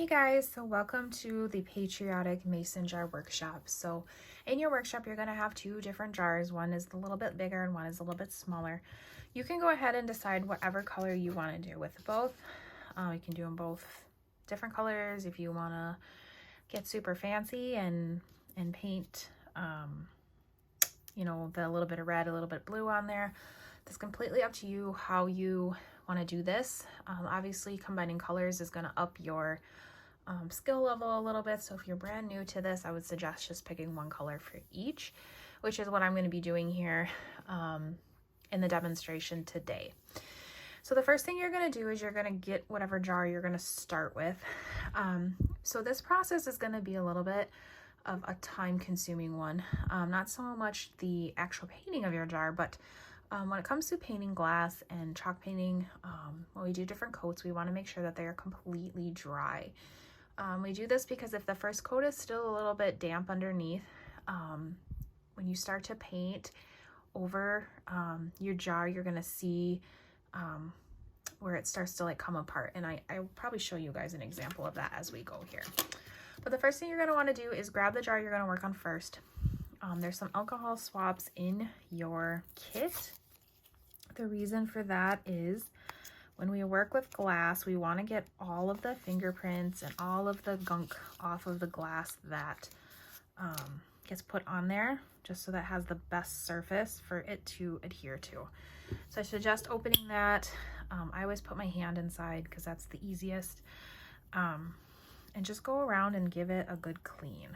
guys, so welcome to the Patriotic Mason Jar Workshop. So in your workshop, you're going to have two different jars. One is a little bit bigger and one is a little bit smaller. You can go ahead and decide whatever color you want to do with both. You can do them both different colors if you want to get super fancy and paint, you know, the little bit of red, a little bit of blue on there. It's completely up to you how you want to do this. Obviously, combining colors is going to up your skill level a little bit. So if you're brand new to this, I would suggest just picking one color for each, which is what I'm going to be doing here in the demonstration today. So the first thing you're going to do is you're going to get whatever jar you're going to start with. So this process is going to be a little bit of a time-consuming one. Not so much the actual painting of your jar, but when it comes to painting glass and chalk painting, when we do different coats, we want to make sure that they are completely dry. We do this because if the first coat is still a little bit damp underneath, when you start to paint over your jar, you're going to see where it starts to like come apart. And I'll probably show you guys an example of that as we go here. But the first thing you're going to want to do is grab the jar you're going to work on first. There's some alcohol swabs in your kit. The reason for that is when we work with glass, we want to get all of the fingerprints and all of the gunk off of the glass that gets put on there, just so that has the best surface for it to adhere to. So I suggest opening that. I always put my hand inside because that's the easiest. And just go around and give it a good clean.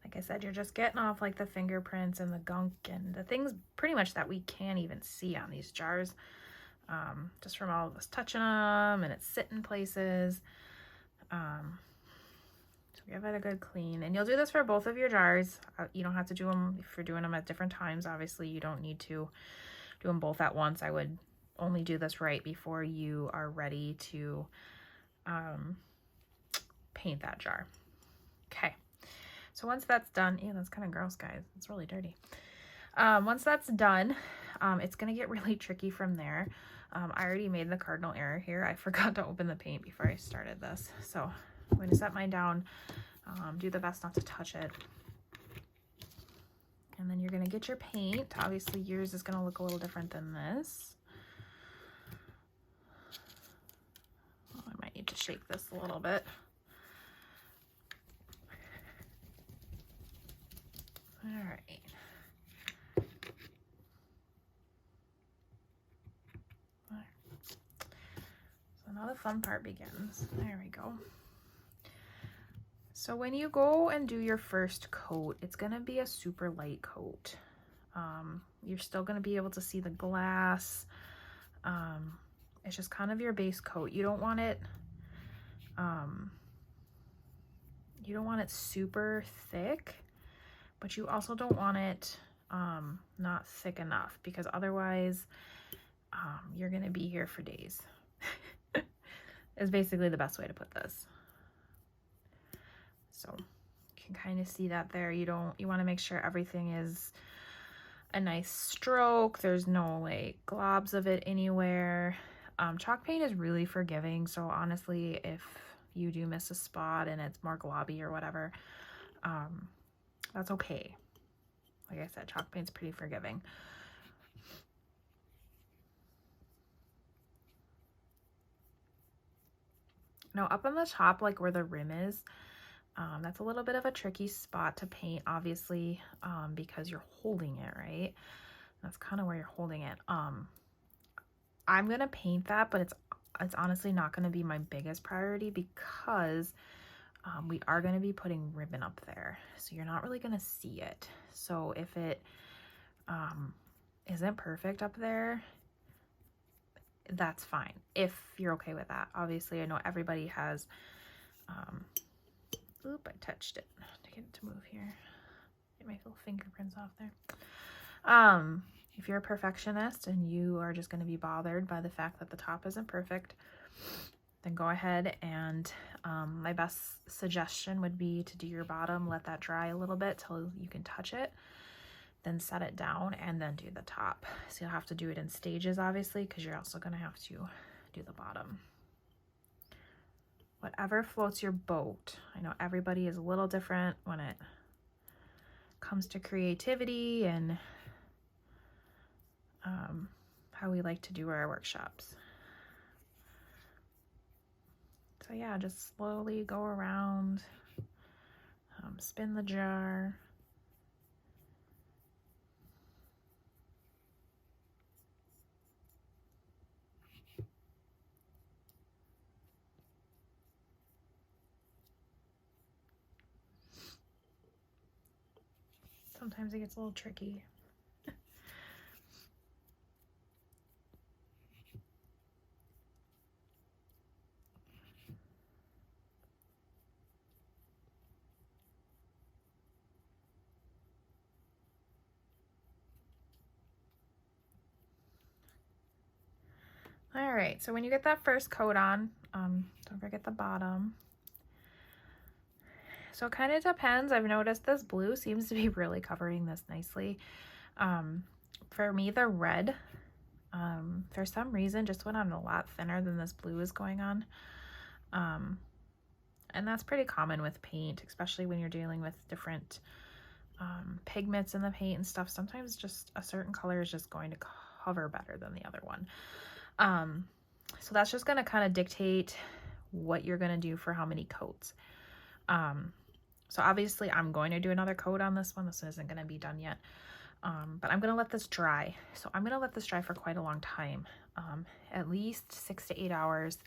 Like I said, you're just getting off like the fingerprints and the gunk and the things pretty much that we can't even see on these jars, just from all of us touching them and it's sitting places. So give it a good clean, and you'll do this for both of your jars. You don't have to do them if you're doing them at different times. Obviously, you don't need to do them both at once. I would only do this right before you are ready to paint that jar. Okay. So once that's done, ew, that's kind of gross, guys. It's really dirty. Once that's done, it's going to get really tricky from there. I already made the cardinal error here. I forgot to open the paint before I started this. So I'm going to set mine down, do the best not to touch it. And then you're going to get your paint. Obviously, yours is going to look a little different than this. Oh, I might need to shake this a little bit. All right. So now the fun part begins. There we go. So when you go and do your first coat, it's going to be a super light coat. You're still going to be able to see the glass. It's just kind of your base coat. You don't want it super thick, but you also don't want it not thick enough, because otherwise you're going to be here for days. Is basically the best way to put this. So you can kind of see that there. You want to make sure everything is a nice stroke. There's no like globs of it anywhere. Chalk paint is really forgiving, so honestly, if you do miss a spot and it's more globby or whatever, that's okay. Like I said, chalk paint's pretty forgiving. Now up on the top, like where the rim is, that's a little bit of a tricky spot to paint, obviously, because you're holding it, right? That's kind of where you're holding it. I'm gonna paint that, but it's honestly not gonna be my biggest priority, because we are going to be putting ribbon up there, so you're not really going to see it. So if it isn't perfect up there, that's fine if you're okay with that. Obviously, I know everybody has oop, I touched it to get it to move here. Get my little fingerprints off there. If you're a perfectionist and you are just going to be bothered by the fact that the top isn't perfect, then go ahead and my best suggestion would be to do your bottom, let that dry a little bit till you can touch it, then set it down, and then do the top. So you'll have to do it in stages, obviously, because you're also going to have to do the bottom. Whatever floats your boat. I know everybody is a little different when it comes to creativity and how we like to do our workshops. So yeah, just slowly go around, spin the jar. Sometimes it gets a little tricky. All right, so when you get that first coat on, don't forget the bottom. So it kind of depends. I've noticed this blue seems to be really covering this nicely. For me, the red, for some reason, just went on a lot thinner than this blue is going on. And that's pretty common with paint, especially when you're dealing with different pigments in the paint and stuff. Sometimes just a certain color is just going to cover better than the other one. So that's just going to kind of dictate what you're going to do for how many coats. So obviously I'm going to do another coat on this one. This isn't going to be done yet. But I'm going to let this dry. So I'm going to let this dry for quite a long time, at least 6 to 8 hours,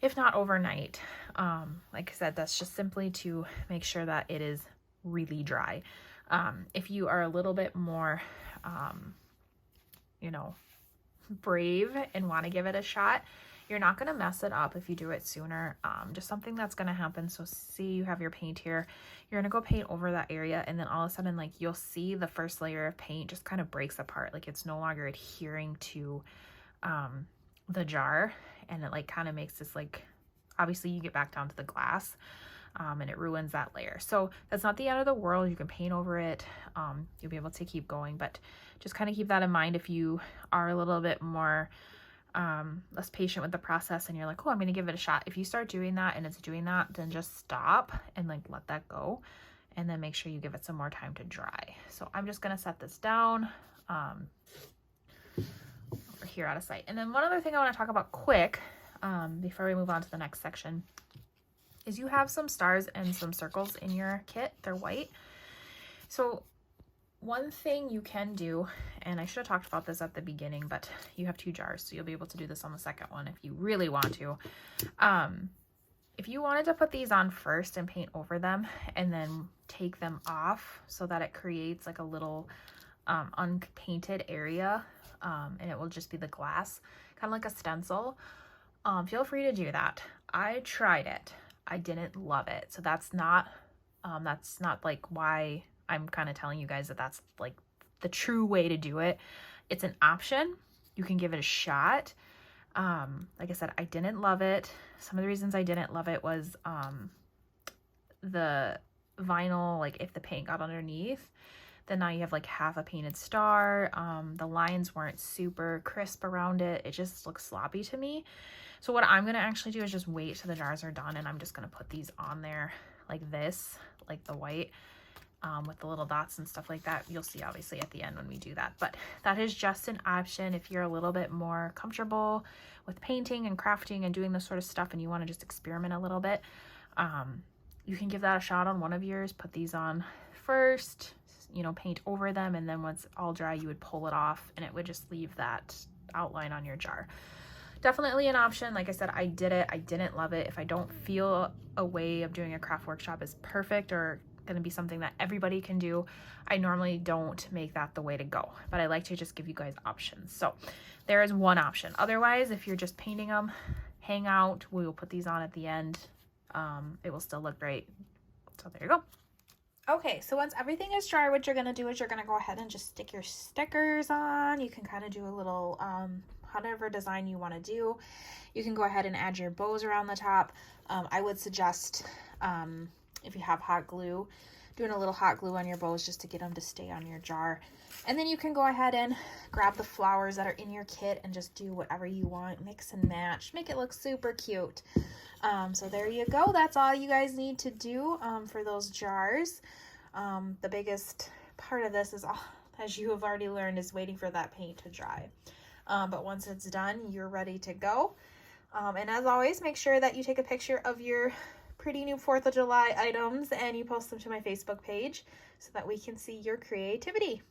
if not overnight. Like I said, that's just simply to make sure that it is really dry. If you are a little bit more, you know, brave and want to give it a shot, you're not going to mess it up if you do it sooner. Just something that's going to happen. So see, you have your paint here, you're going to go paint over that area, and then all of a sudden, like, you'll see the first layer of paint just kind of breaks apart. Like, it's no longer adhering to the jar, and it like kind of makes this, like, obviously you get back down to the glass, and it ruins that layer. So that's not the end of the world. You can paint over it. You'll be able to keep going, but just kind of keep that in mind if you are a little bit more less patient with the process and you're like, oh, I'm going to give it a shot. If you start doing that and it's doing that, then just stop and like let that go, and then make sure you give it some more time to dry. So I'm just going to set this down over here out of sight. And then one other thing I want to talk about quick before we move on to the next section is you have some stars and some circles in your kit. They're white. So one thing you can do, and I should have talked about this at the beginning, but you have 2 jars, so you'll be able to do this on the second one if you really want to. If you wanted to put these on first and paint over them and then take them off so that it creates like a little unpainted area, and it will just be the glass, kind of like a stencil, feel free to do that. I tried it. I didn't love it. So that's not like why I'm kind of telling you guys that that's like the true way to do it. It's an option. You can give it a shot. Like I said, I didn't love it. Some of the reasons I didn't love it was the vinyl, like if the paint got underneath, then now you have like half a painted star. The lines weren't super crisp around it. It just looks sloppy to me. So what I'm going to actually do is just wait till the jars are done, and I'm just going to put these on there like this, like the white, with the little dots and stuff like that. You'll see obviously at the end when we do that, but that is just an option if you're a little bit more comfortable with painting and crafting and doing this sort of stuff and you want to just experiment a little bit. You can give that a shot on one of yours. Put these on first, you know, paint over them, and then once all dry you would pull it off and it would just leave that outline on your jar. Definitely an option. Like I said, I did it. I didn't love it. If I don't feel a way of doing a craft workshop is perfect or going to be something that everybody can do, I normally don't make that the way to go, but I like to just give you guys options. So there is one option. Otherwise, if you're just painting them, hang out. We will put these on at the end. It will still look great. So there you go. Okay, so once everything is dry, what you're going to do is you're going to go ahead and just stick your stickers on. You can kind of do a little whatever design you want to do. You can go ahead and add your bows around the top. I would suggest if you have hot glue, doing a little hot glue on your bows just to get them to stay on your jar. And then you can go ahead and grab the flowers that are in your kit and just do whatever you want. Mix and match. Make it look super cute. So there you go. That's all you guys need to do for those jars. The biggest part of this is, as you have already learned, is waiting for that paint to dry. But once it's done, you're ready to go. And as always, make sure that you take a picture of your pretty new 4th of July items and you post them to my Facebook page so that we can see your creativity.